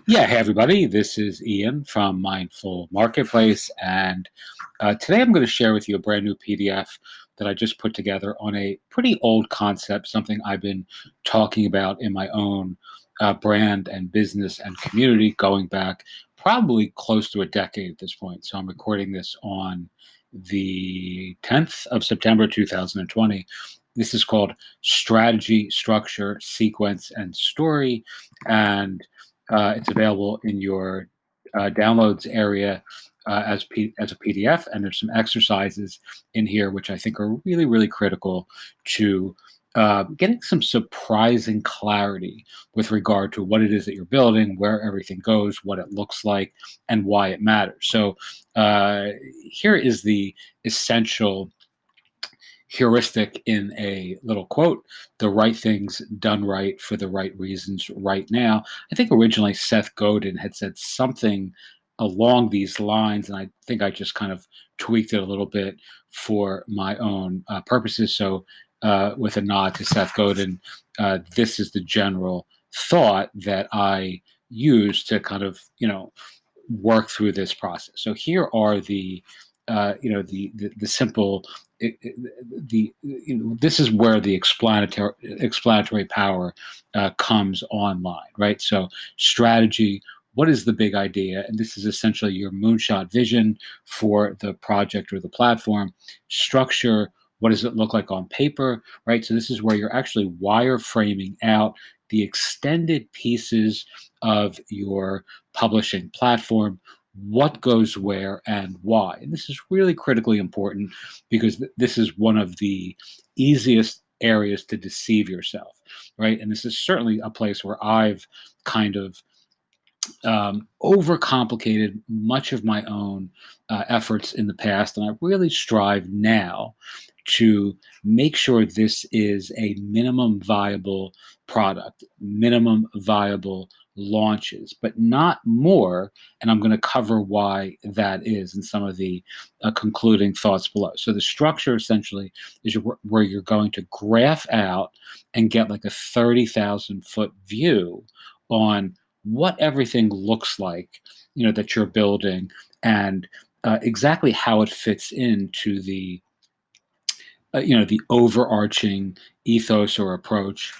Yeah, hey everybody, this is Ian from Mindful Marketplace, and today I'm going to share with you a brand new PDF that I just put together on a pretty old concept, something I've been talking about in my own brand and business and community going back probably close to a decade at this point. So I'm recording this on the 10th of September 2020. This is called Strategy, Structure, Sequence, and Story. And it's available in your downloads area as a PDF, and there's some exercises in here which I think are really, really critical to getting some surprising clarity with regard to what it is that you're building, where everything goes, what it looks like, and why it matters. So uh, here is the essential heuristic in a little quote: the right things done right for the right reasons right now. I think originally Seth Godin had said something along these lines, and I think I just kind of tweaked it a little bit for my own purposes. So, with a nod to Seth Godin, this is the general thought that I use to kind of, work through this process. So here are the simple this is where the explanatory power comes online, right? So strategy. What is the big idea? And this is essentially your moonshot vision for the project or the platform. Structure. What does it look like on paper, right? So this is where you're actually wireframing out the extended pieces of your publishing platform, what goes where and why. And this is really critically important because this is one of the easiest areas to deceive yourself, right? And this is certainly a place where I've kind of overcomplicated much of my own efforts in the past, and I really strive now to make sure this is a minimum viable product, minimum viable launches, but not more. And I'm going to cover why that is in some of the concluding thoughts below. So the structure essentially is where you're going to graph out and get like a 30,000-foot view on what everything looks like, that you're building, and exactly how it fits into the overarching ethos or approach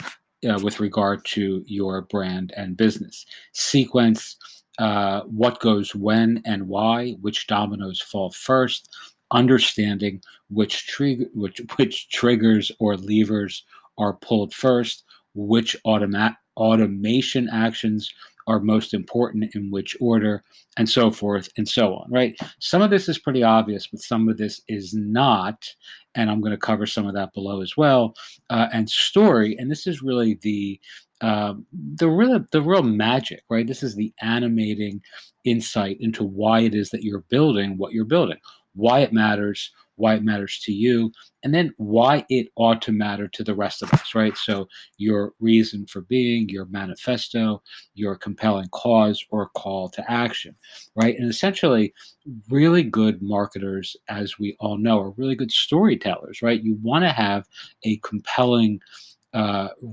with regard to your brand and business. Sequence, what goes when and why, which dominoes fall first, understanding which triggers or levers are pulled first, which automation actions are most important in which order, and so forth and so on, right? Some of this is pretty obvious, but some of this is not, and I'm going to cover some of that below as well. And story, and this is really the real magic, right? This is the animating insight into why it is that you're building what you're building, why it matters to you, and then why it ought to matter to the rest of us, right? So your reason for being, your manifesto, your compelling cause or call to action, right? And essentially, really good marketers, as we all know, are really good storytellers, right? You want to have a compelling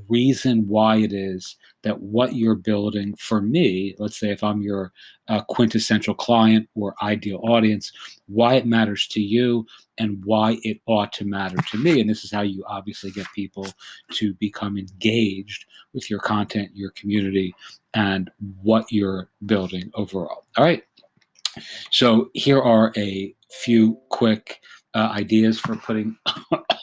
reason why it is that what you're building, for me, let's say if I'm your quintessential client or ideal audience, why it matters to you and why it ought to matter to me. And this is how you obviously get people to become engaged with your content, your community, and what you're building overall. All right. So here are a few quick ideas for putting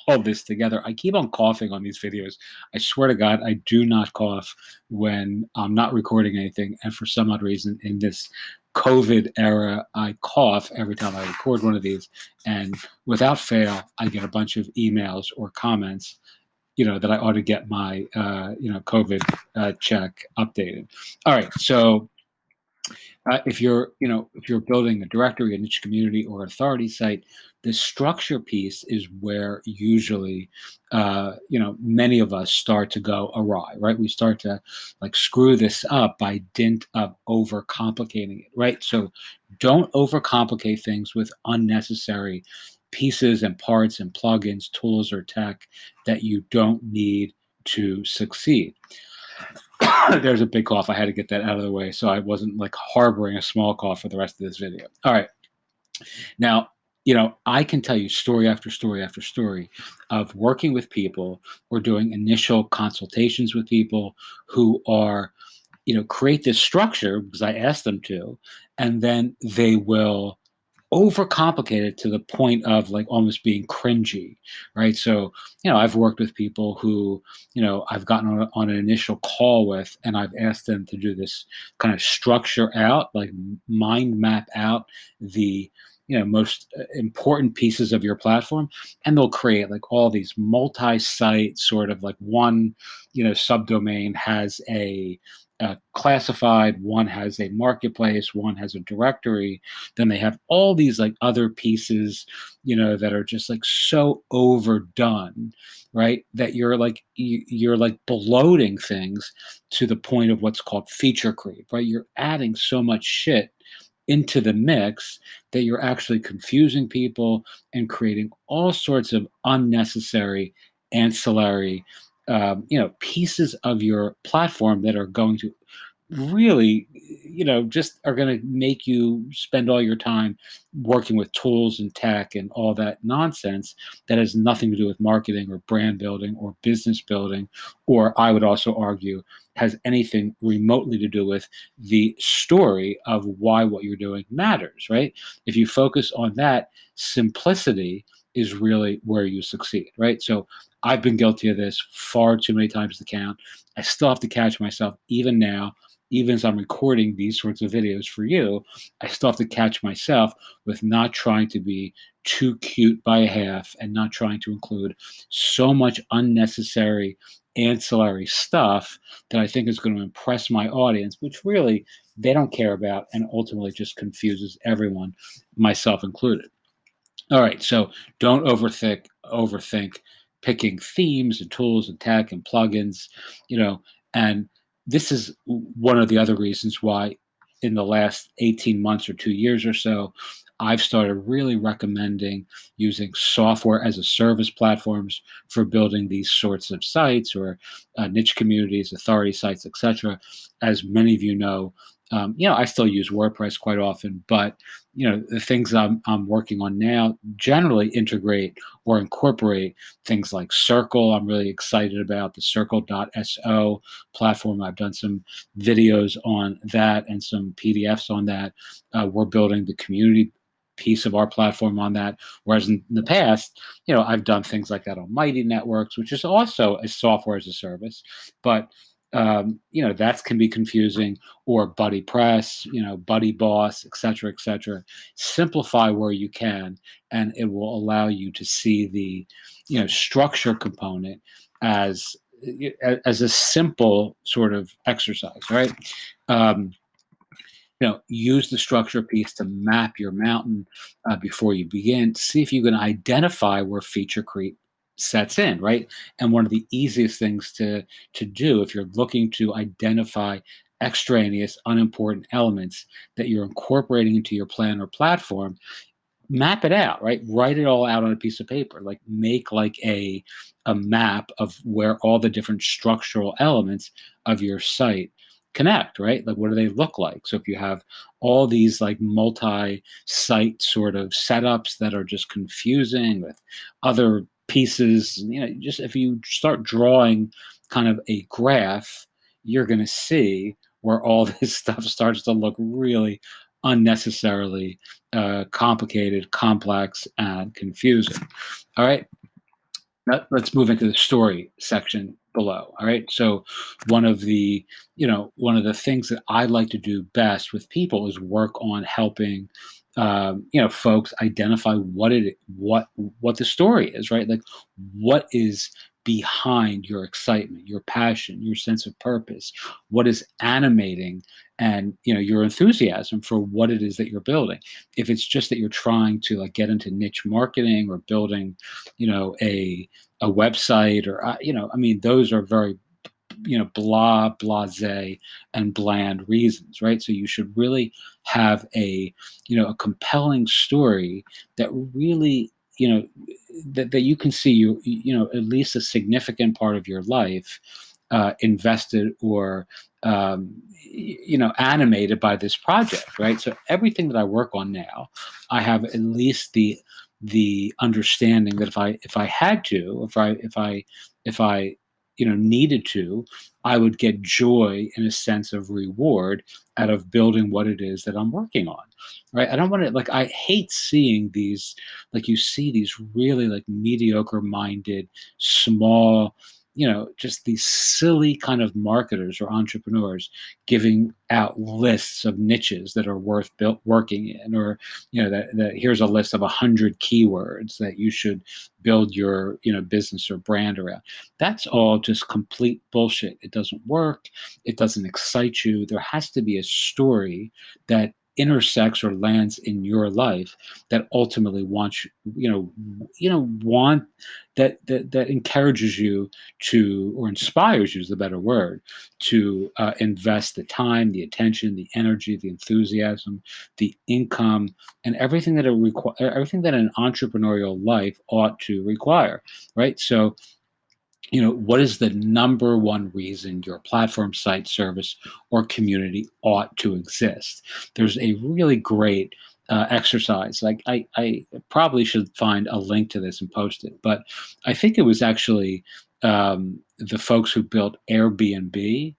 all this together. I keep on coughing on these videos. I swear to God, I do not cough when I'm not recording anything. And for some odd reason, in this COVID era, I cough every time I record one of these. And without fail, I get a bunch of emails or comments, that I ought to get my, COVID check updated. All right. So if you're building a directory, a niche community, or authority site, the structure piece is where usually, many of us start to go awry, right? We start to like screw this up by dint of overcomplicating it, right? So don't overcomplicate things with unnecessary pieces and parts and plugins, tools, or tech that you don't need to succeed. There's a big cough. I had to get that out of the way so I wasn't like harboring a small cough for the rest of this video. All right. Now, I can tell you story after story after story of working with people or doing initial consultations with people who are, create this structure because I asked them to, and then they will overcomplicated to the point of like almost being cringy, right? So, I've worked with people who, I've gotten on an initial call with, and I've asked them to do this kind of structure out, like mind map out the, most important pieces of your platform, and they'll create like all these multi-site sort of like one, subdomain has a classified, one has a marketplace, one has a directory, then they have all these like other pieces, that are just like so overdone, right? That you're like bloating things to the point of what's called feature creep, right? You're adding so much shit into the mix that you're actually confusing people and creating all sorts of unnecessary ancillary pieces of your platform that are going to really, just are going to make you spend all your time working with tools and tech and all that nonsense that has nothing to do with marketing or brand building or business building, or I would also argue has anything remotely to do with the story of why what you're doing matters, right? If you focus on that, simplicity is really where you succeed, right? So I've been guilty of this far too many times to count. I still have to catch myself even now, even as I'm recording these sorts of videos for you. I still have to catch myself with not trying to be too cute by a half and not trying to include so much unnecessary ancillary stuff that I think is going to impress my audience, which really they don't care about and ultimately just confuses everyone, myself included. All right, so don't overthink picking themes and tools and tech and plugins, and this is one of the other reasons why in the last 18 months or 2 years or so, I've started really recommending using software as a service platforms for building these sorts of sites or niche communities, authority sites, etc. As many of you know, I still use WordPress quite often, but the things I'm working on now generally integrate or incorporate things like Circle. I'm really excited about the Circle.so platform. I've done some videos on that and some PDFs on that. We're building the community piece of our platform on that. Whereas in the past, I've done things like that on Mighty Networks, which is also a software as a service, but that can be confusing, or Buddy Press, Buddy Boss, et cetera, et cetera. Simplify where you can, and it will allow you to see the, structure component as as a simple sort of exercise, right? Um, use the structure piece to map your mountain before you begin. See if you can identify where feature creep sets in, right? And one of the easiest things to do if you're looking to identify extraneous, unimportant elements that you're incorporating into your plan or platform, map it out, right? Write it all out on a piece of paper. Like make like a map of where all the different structural elements of your site connect, right? Like what do they look like? So if you have all these like multi-site sort of setups that are just confusing with other pieces, just if you start drawing kind of a graph, you're going to see where all this stuff starts to look really unnecessarily complicated, complex, and confusing. All right. Now, let's move into the story section below. All right. So one of the things that I like to do best with people is work on helping folks identify what the story is, right? Like what is behind your excitement, your passion, your sense of purpose, what is animating and your enthusiasm for what it is that you're building. If it's just that you're trying to like get into niche marketing or building a website or I mean those are very blase and bland reasons, right? So you should really have a compelling story that really that you can see at least a significant part of your life invested or animated by this project, right? So everything that I work on now, I have at least the understanding that if I had to, if I needed to, I would get joy and a sense of reward out of building what it is that I'm working on, right? I don't want to, like, I hate seeing these, like, you see these really like mediocre minded, small, just these silly kind of marketers or entrepreneurs giving out lists of niches that are worth built working in, or that here's a list of 100 keywords that you should build your business or brand around. That's all just complete bullshit. It doesn't work. It doesn't excite you. There has to be a story that intersects or lands in your life that ultimately wants want that encourages you to, or inspires you is the better word, to invest the time, the attention, the energy, the enthusiasm, the income, and everything that an entrepreneurial life ought to require, right? So what is the number one reason your platform, site, service, or community ought to exist? There's a really great exercise. Like, I probably should find a link to this and post it, but I think it was actually the folks who built Airbnb.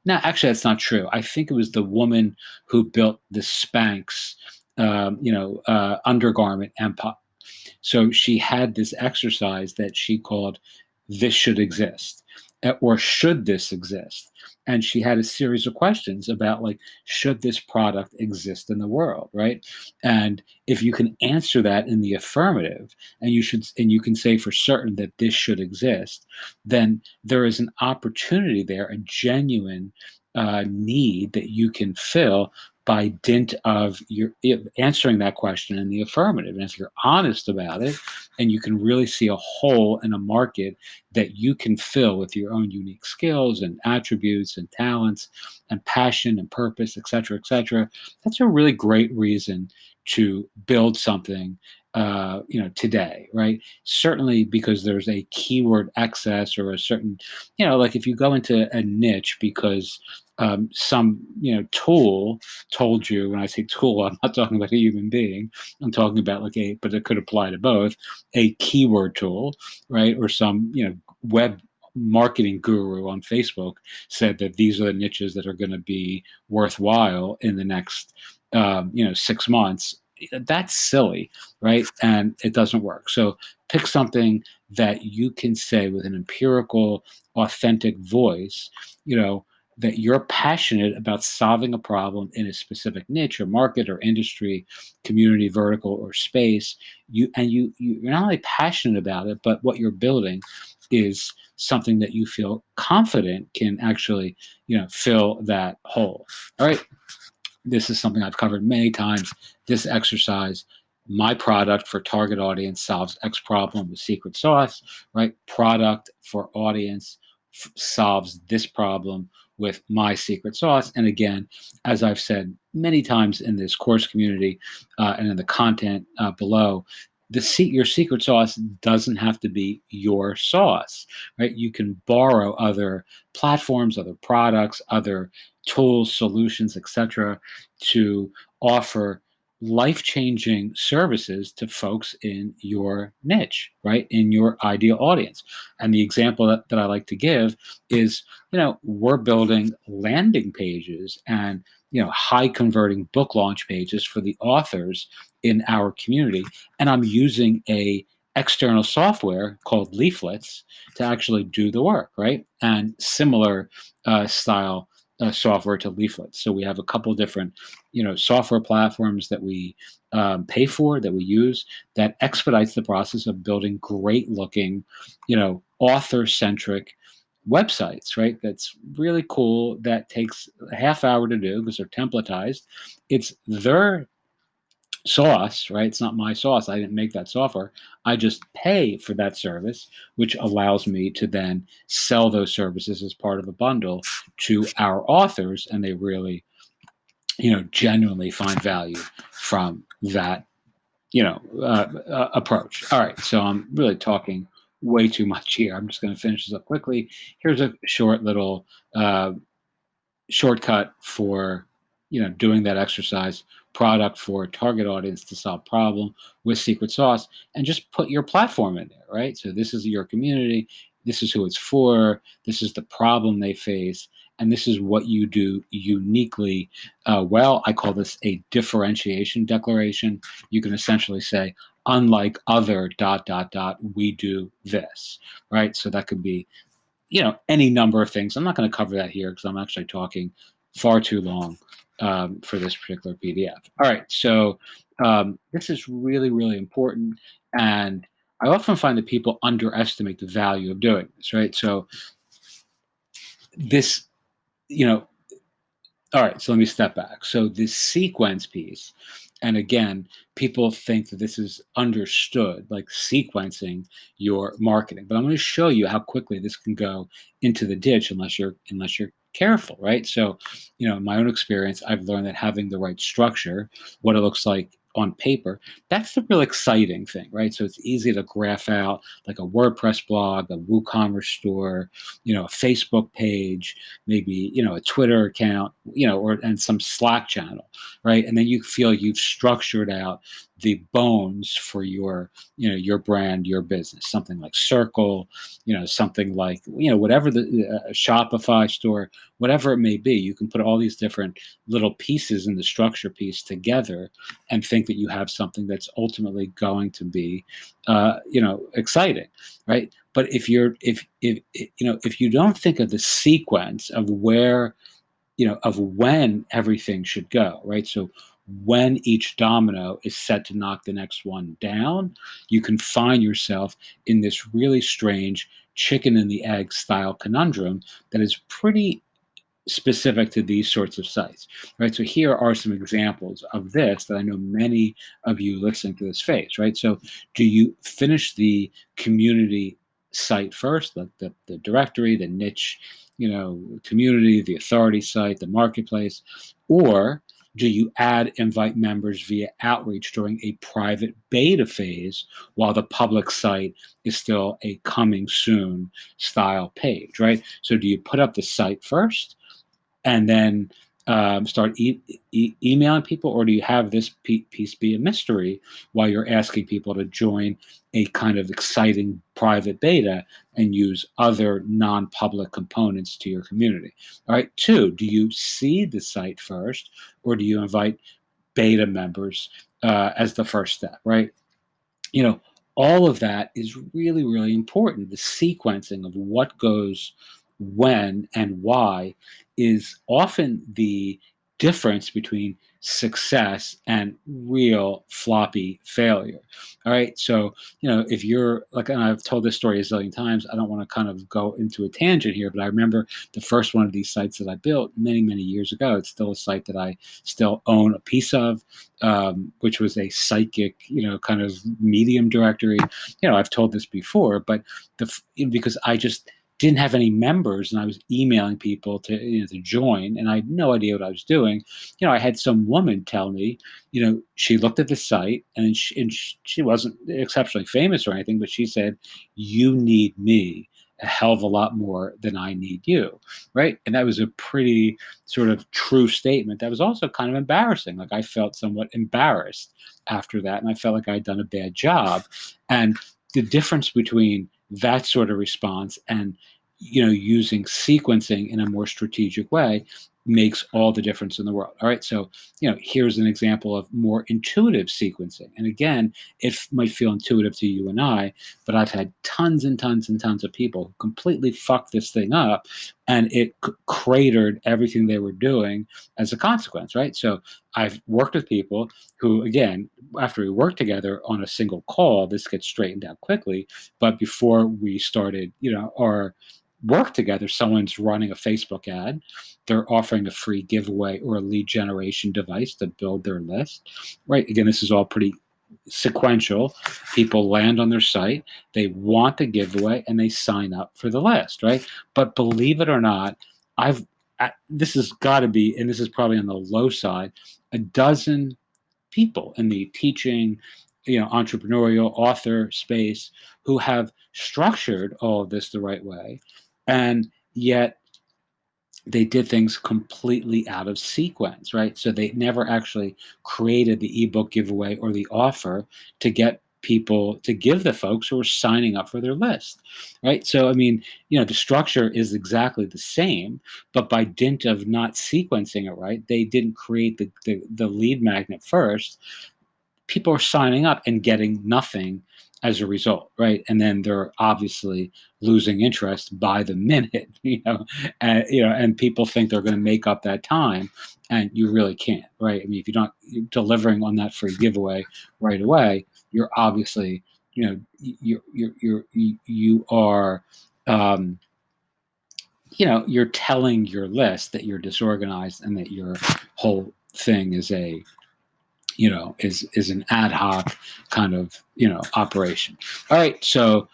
No, actually, that's not true. I think it was the woman who built the Spanx, undergarment empire. So she had this exercise that she called "This Should Exist," or "Should this exist?" And she had a series of questions about, like, should this product exist in the world, right? And if you can answer that in the affirmative, and you can say for certain that this should exist, then there is an opportunity there, a genuine need that you can fill by dint of your answering that question in the affirmative. And if you're honest about it, and you can really see a hole in a market that you can fill with your own unique skills and attributes and talents and passion and purpose, et cetera, that's a really great reason to build something today, right? Certainly because there's a keyword excess, or a certain, like, if you go into a niche because some tool told you. When I say tool, I'm not talking about a human being. I'm talking about, like, but it could apply to both, a keyword tool, right? Or some web marketing guru on Facebook said that these are the niches that are going to be worthwhile in the next 6 months. That's silly, right? And it doesn't work. So pick something that you can say with an empirical, authentic voice, that you're passionate about solving a problem in a specific niche or market or industry, community, vertical, or space. You're not only passionate about it, but what you're building is something that you feel confident can actually fill that hole. All right. This is something I've covered many times. This exercise, my product for target audience solves X problem with secret sauce, right? Product for audience solves this problem with my secret sauce. And again, as I've said many times in this course community and in the content below, your secret sauce doesn't have to be your sauce, right? You can borrow other platforms, other products, other tools, solutions, etc., to offer life-changing services to folks in your niche, right? In your ideal audience. And the example that I like to give is, we're building landing pages and, high converting book launch pages for the authors in our community. And I'm using a external software called Leaflets to actually do the work, right? And similar style software to Leaflets. So we have a couple different, software platforms that we pay for, that we use, that expedites the process of building great looking, author centric websites, right? That's really cool. That takes a half hour to do because they're templatized. It's their sauce, right? It's not my sauce. I didn't make that software. I just pay for that service, which allows me to then sell those services as part of a bundle to our authors, and they really, genuinely find value from that, approach. All right, so I'm really talking way too much here. I'm just going to finish this up quickly. Here's a short little uh, shortcut for doing that exercise. Product for target audience to solve problem with secret sauce, and just put your platform in there, right? So this is your community, this is who it's for, this is the problem they face, and this is what you do uniquely well. I call this a differentiation declaration. You can essentially say, unlike other dot dot dot, we do this, right? So that could be any number of things. I'm not going to cover that here because I'm actually talking far too long for this particular PDF. All right, so this is really, really important, and I often find that people underestimate the value of doing this. Right, so this, you know, all right, so let me step back. So this sequence piece, and again, people think that this is understood, like sequencing your marketing. But I'm going to show you how quickly this can go into the ditch unless you're careful, right? So, in my own experience, I've learned that having the right structure, what it looks like on paper, that's the real exciting thing, right? So it's easy to graph out like a WordPress blog, a WooCommerce store, a Facebook page, maybe a Twitter account, or and some Slack channel, right? And then you feel you've structured out the bones for your brand, your business, something like Circle, something like whatever the Shopify store, whatever it may be. You can put all these different little pieces in the structure piece together and think that you have something that's ultimately going to be exciting, right? But if you don't think of the sequence of where of when everything should go, right? So when each domino is set to knock the next one down, you can find yourself in this really strange chicken and the egg style conundrum that is pretty specific to these sorts of sites, right? So here are some examples of this that I know many of you listening to this face, right? So do you finish the community site first, like the directory, the niche, community, the authority site, the marketplace, or do you invite members via outreach during a private beta phase while the public site is still a coming soon style page, right? So do you put up the site first and then start emailing people, or do you have this piece be a mystery while you're asking people to join a kind of exciting private beta and use other non-public components to your community? All right. Two, do you seed the site first, or do you invite beta members as the first step? Right. you know, all of that is really, really important. The sequencing of what goes when and why is often the difference between success and real floppy failure. All right. So, if you're like, and I've told this story a zillion times, I don't want to kind of go into a tangent here, but I remember the first one of these sites that I built many, many years ago. It's still a site that I still own a piece of, which was a psychic, kind of medium directory. I've told this before, but because I just didn't have any members and I was emailing people to join, and I had no idea what I was doing. I had some woman tell me, she looked at the site, and she wasn't exceptionally famous or anything, but she said, "You need me a hell of a lot more than I need you," right? And that was a pretty sort of true statement. That was also kind of embarrassing. Like I felt somewhat embarrassed after that, and I felt like I'd done a bad job. And the difference between that sort of response and using sequencing in a more strategic way makes all the difference in the world. All right, so here's an example of more intuitive sequencing, and again, it might feel intuitive to you and I, but I've had tons and tons and tons of people who completely fuck this thing up, and it cratered everything they were doing as a consequence. Right, so I've worked with people who, again, after we worked together on a single call, this gets straightened out quickly, but before we started our work together, someone's running a Facebook ad, they're offering a free giveaway or a lead generation device to build their list. Right, again, this is all pretty sequential. People land on their site, they want the giveaway, and they sign up for the list. Right, but believe it or not, this has got to be, and this is probably on the low side, a dozen people in the teaching entrepreneurial author space who have structured all of this the right way, and yet they did things completely out of sequence, right? So they never actually created the ebook giveaway or the offer to get people to give the folks who are signing up for their list, right? So, I mean, the structure is exactly the same, but by dint of not sequencing it right, they didn't create the lead magnet first. People are signing up and getting nothing as a result, right? And then they're obviously losing interest by the minute, and people think they're going to make up that time, and you really can't, right? I mean, if you're delivering on that free giveaway right away, you're obviously, you are, um, you're telling your list that you're disorganized and that your whole thing is an ad hoc kind of operation. All right, so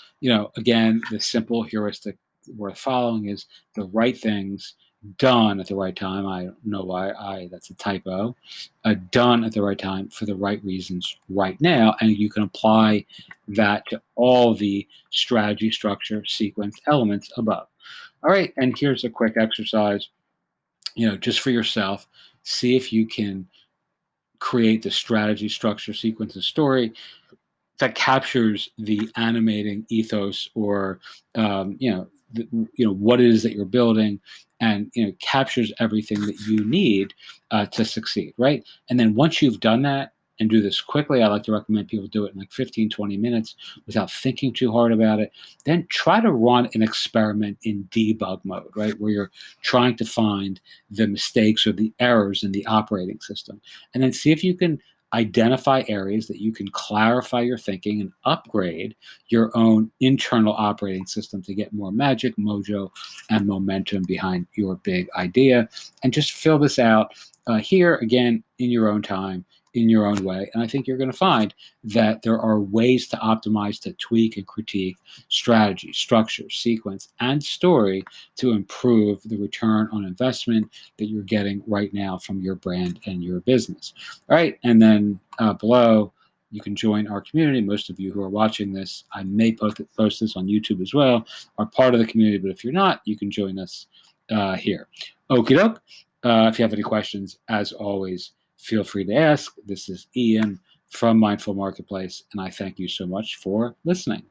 again, the simple heuristic worth following is the right things done at the right time. I don't know why that's a typo. Done at the right time for the right reasons right now, and you can apply that to all the strategy, structure, sequence elements above. All right, and here's a quick exercise. Just for yourself, see if you can create the strategy, structure, sequence, and story that captures the animating ethos, or what it is that you're building, and captures everything that you need to succeed, right? And then once you've done that, and do this quickly, I like to recommend people do it in like 15-20 minutes without thinking too hard about it. Then try to run an experiment in debug mode, right, where you're trying to find the mistakes or the errors in the operating system, and then see if you can identify areas that you can clarify your thinking and upgrade your own internal operating system to get more magic, mojo, and momentum behind your big idea. And just fill this out here again in your own time, in your own way. And I think you're going to find that there are ways to optimize, to tweak and critique strategy, structure, sequence, and story to improve the return on investment that you're getting right now from your brand and your business. All right, and then below, you can join our community. Most of you who are watching this, I may post this on YouTube as well, are part of the community, but if you're not, you can join us here. Okie doke. If you have any questions, as always, feel free to ask. This is Ian from Mindful Marketplace, and I thank you so much for listening.